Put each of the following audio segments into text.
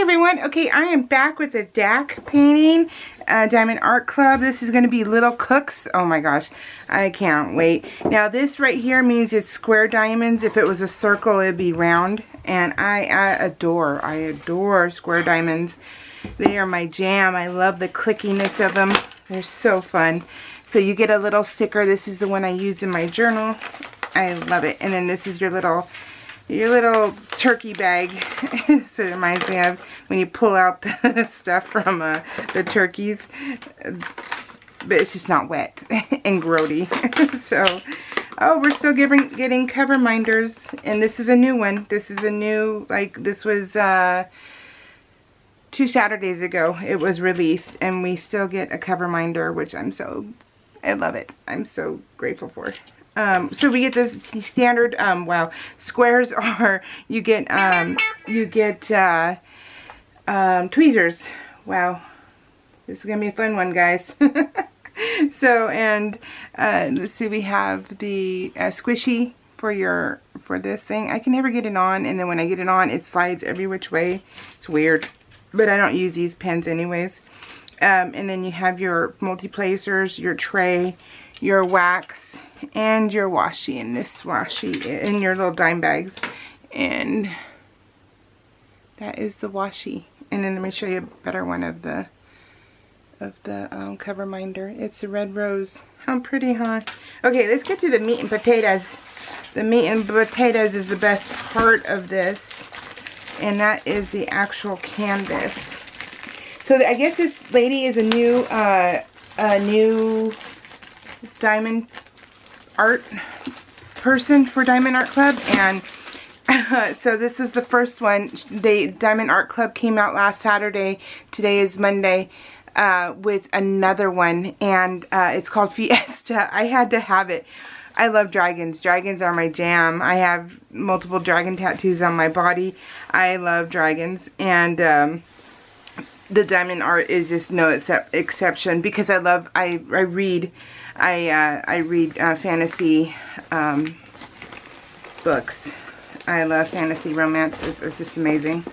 Hey everyone, okay, I am back with the DAC painting, Diamond Art Club. This is going to be Little Cooks. Oh my gosh, I can't wait. Now this right here means it's square diamonds. If it was a circle, it'd be round. And I adore square diamonds. They are my jam. I love the clickiness of them. They're so fun. So you get a little sticker. This is the one I use in my journal. I love it. And then this is your little turkey bag. So it reminds me of when you pull out the stuff from the turkeys, but it's just not wet and grody. So, oh, we're still getting cover minders, and this is a new one. This is a new, like, this was 2 Saturdays ago it was released, and we still get a cover minder, which I love it. I'm so grateful for it. So we get this standard, wow, squares are, you get tweezers. Wow, this is gonna be a fun one, guys. So, and let's see, we have the squishy for this thing. I can never get it on, and then when I get it on, it slides every which way. It's weird, but I don't use these pens anyways. And then you have your multi-placers, your tray, your wax, and your washi, in this washi in your little dime bags. And that is the washi. And then let me show you a better one of the cover minder. It's a red rose. How pretty, huh? Okay, let's get to the meat and potatoes. The meat and potatoes is the best part of this, and that is the actual canvas. So I guess this lady is a new diamond art person for Diamond Art Club, and so this is the first one. The Diamond Art Club came out last Saturday. Today is Monday, with another one, and it's called Fiesta. I had to have it. I love dragons. Dragons are my jam. I have multiple dragon tattoos on my body. I love dragons, and the diamond art is just no exception, because I read fantasy books. I love fantasy romance. It's just amazing.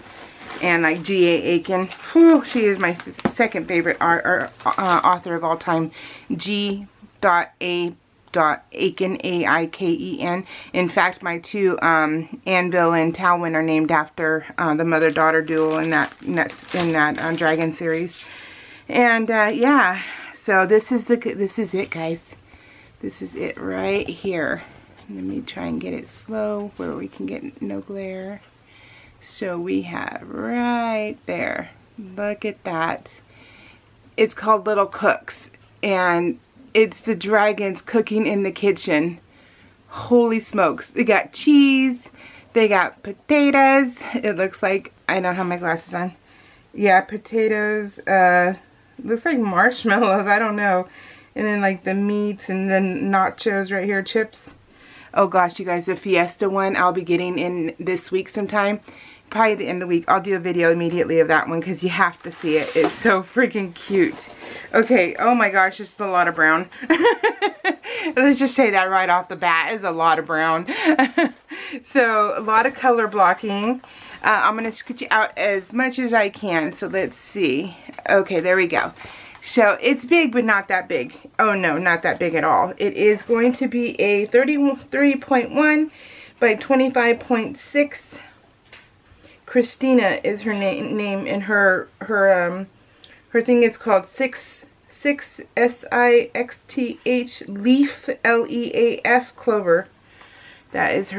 And like G.A. Aiken, whew, she is my second favorite author of all time. G.A. Aiken, A-I-K-E-N. In fact, my two Anvil and Talwyn are named after the mother-daughter duel in that dragon series. And yeah, so this is it, guys. This is it right here. Let me try and get it slow where we can get no glare. So we have right there. Look at that. It's called Little Cooks, and it's the dragons cooking in the kitchen. Holy smokes. They got cheese. They got potatoes. It looks like, I don't have my glasses on. Yeah, potatoes. Looks like marshmallows. I don't know. And then like the meats, and then nachos right here, chips. Oh gosh, you guys, the Fiesta one I'll be getting in this week sometime. Probably the end of the week. I'll do a video immediately of that one, because you have to see it. It's so freaking cute. Okay, oh my gosh, just a lot of brown. Let's just say that right off the bat, is a lot of brown. So, a lot of color blocking. I'm going to scoot you out as much as I can. So, let's see. Okay, there we go. So, it's big, but not that big. Oh no, not that big at all. It is going to be a 33.1 by 25.6. Christina is her name, and her thing is called 6 S-I-X-T-H Leaf, L-E-A-F Clover. That is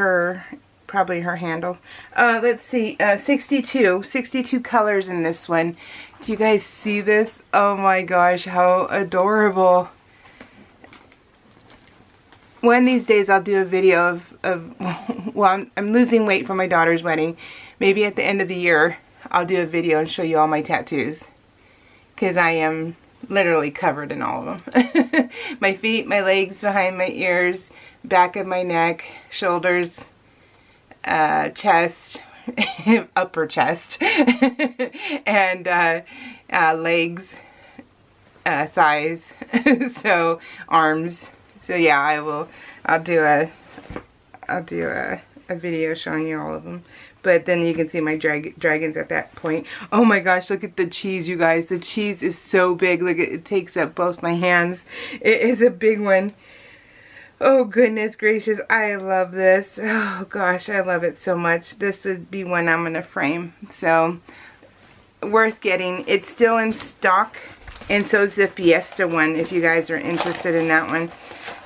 probably her handle. Let's see, 62 colors in this one. Do you guys see this? Oh my gosh, how adorable. One of these days I'll do a video of well, I'm losing weight for my daughter's wedding. Maybe at the end of the year I'll do a video and show you all my tattoos, because I am literally covered in all of them. My feet, my legs, behind my ears, back of my neck, shoulders, chest, upper chest, and legs, thighs, so arms. So yeah, I'll do a video showing you all of them. But then you can see my dragons at that point. Oh my gosh, look at the cheese, you guys. The cheese is so big. Look, it takes up both my hands. It is a big one. Oh goodness gracious, I love this. Oh gosh, I love it so much. This would be one I'm going to frame. So, worth getting. It's still in stock. And so is the Fiesta one, if you guys are interested in that one.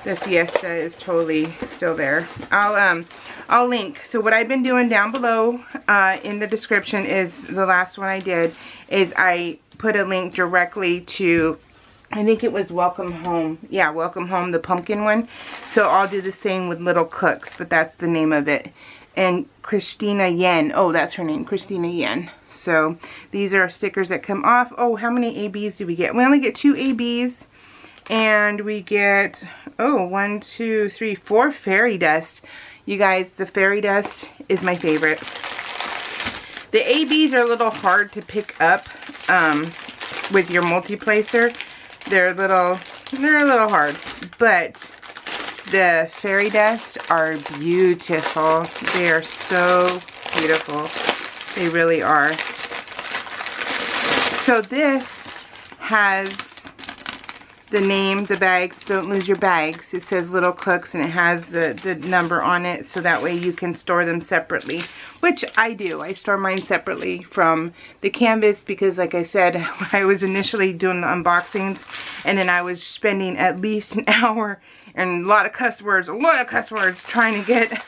The Fiesta is totally still there. I'll link. So what I've been doing down below in the description is the last one I did is I put a link directly to, I think it was Welcome Home. Yeah, Welcome Home, the pumpkin one. So I'll do the same with Little Cooks, but that's the name of it. And Christina Yen. Oh, that's her name, Christina Yen. So these are stickers that come off. Oh, how many ABs do we get? We only get 2 ABs. And we get, oh, 1, 2, 3, 4 fairy dust. You guys, the fairy dust is my favorite. The ABs are a little hard to pick up with your multi-placer. They're a little hard, but the fairy dust are beautiful. They are so beautiful. They really are. So this has the name, the bags, don't lose your bags. It says Little Cooks and it has the number on it, so that way you can store them separately, which I do. I store mine separately from the canvas because, like I said, I was initially doing the unboxings and then I was spending at least an hour and a lot of cuss words trying to get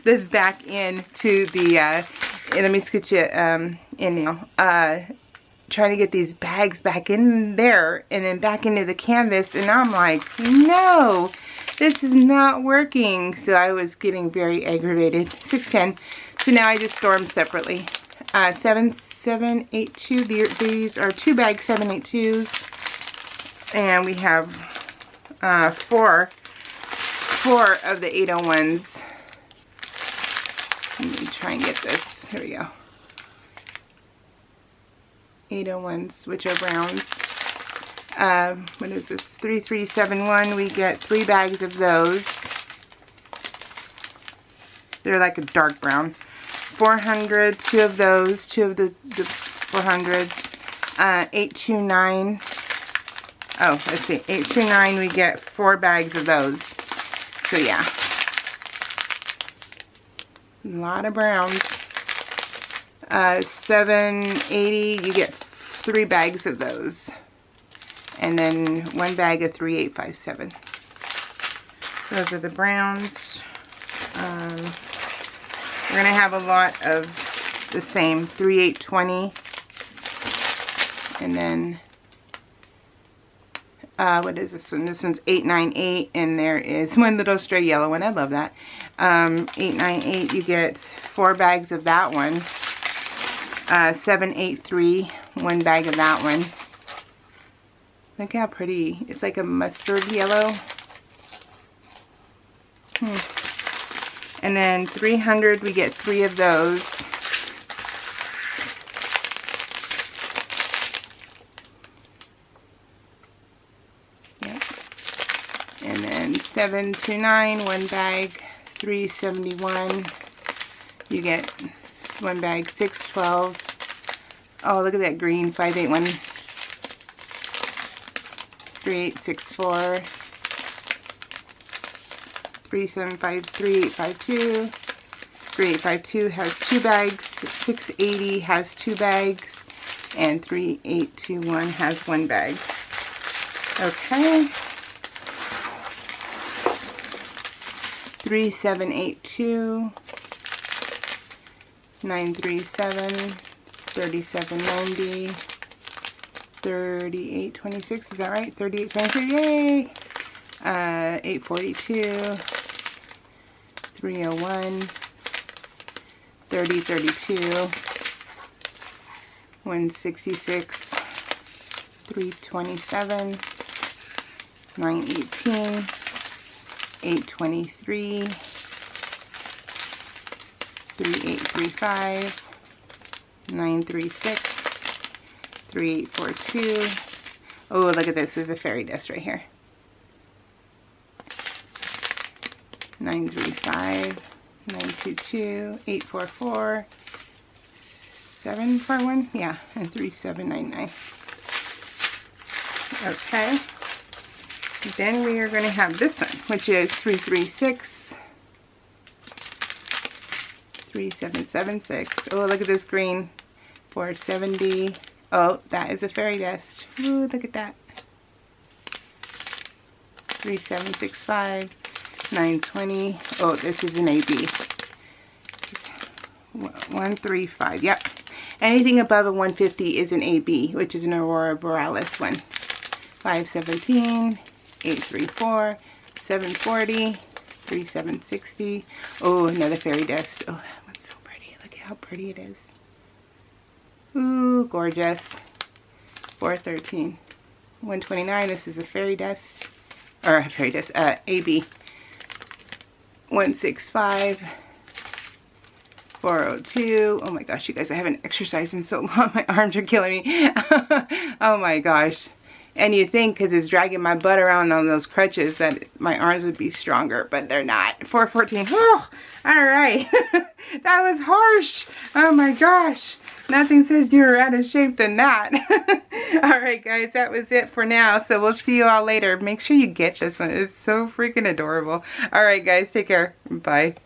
this back into the, let me scoot you in now. Trying to get these bags back in there and then back into the canvas, and I'm like, no, this is not working. So I was getting very aggravated. 610. So now I just store them separately. 7782. These are 2 bags 782s, and we have 4 of the 801s. Let me try and get this. Here we go. 801s, which are browns. What is this? 3371. We get 3 bags of those. They're like a dark brown. 400, 2 of those, 2 of the 400s. 829. Oh, let's see. 829, we get 4 bags of those. So yeah. A lot of browns. 780, you get 3 bags of those. And then 1 bag of 3857. Those are the browns. We're going to have a lot of the same. 3820. And then, what is this one? This one's 898. And there is one little stray yellow one. I love that. 898, you get 4 bags of that one. 783, 1 bag of that one. Look how pretty. It's like a mustard yellow. And then 300, we get 3 of those. Yep. And then 729, 1 bag, 371. You get 1 bag, 612. Oh, look at that green, 581. 3864. 375, 3852. 3852 has 2 bags. 680 has 2 bags. And 3821 has 1 bag. Okay. 3782. 937, 3790, 3826, is that right? 3823, yay! 842, 301, 3032, 166, 327, 918, 823, 3835, 936, 3842. Oh, look at this. There's a fairy dust right here. 935, 922, 844, 741, yeah, and 3799. Okay. Then we are going to have this one, which is 336, 3776. Oh, look at this green. 470. Oh, that is a fairy dust. Ooh, look at that. 3765, 920. Oh, this is an AB. 135. Yep. Anything above a 150 is an AB, which is an Aurora Borealis one. 517, 834, 740, 3760. Oh, another fairy dust. Oh, that one's so pretty. Look at how pretty it is. Ooh, gorgeous. 413. 129. This is a fairy dust. Or a fairy dust. AB. 165. 402. Oh my gosh, you guys, I haven't exercised in so long. My arms are killing me. Oh my gosh. And you think, because it's dragging my butt around on those crutches, that my arms would be stronger, but they're not. 414. Oh, all right. That was harsh. Oh my gosh. Nothing says you're out of shape than that. All right, guys, that was it for now. So we'll see you all later. Make sure you get this one. It's so freaking adorable. All right, guys, take care. Bye.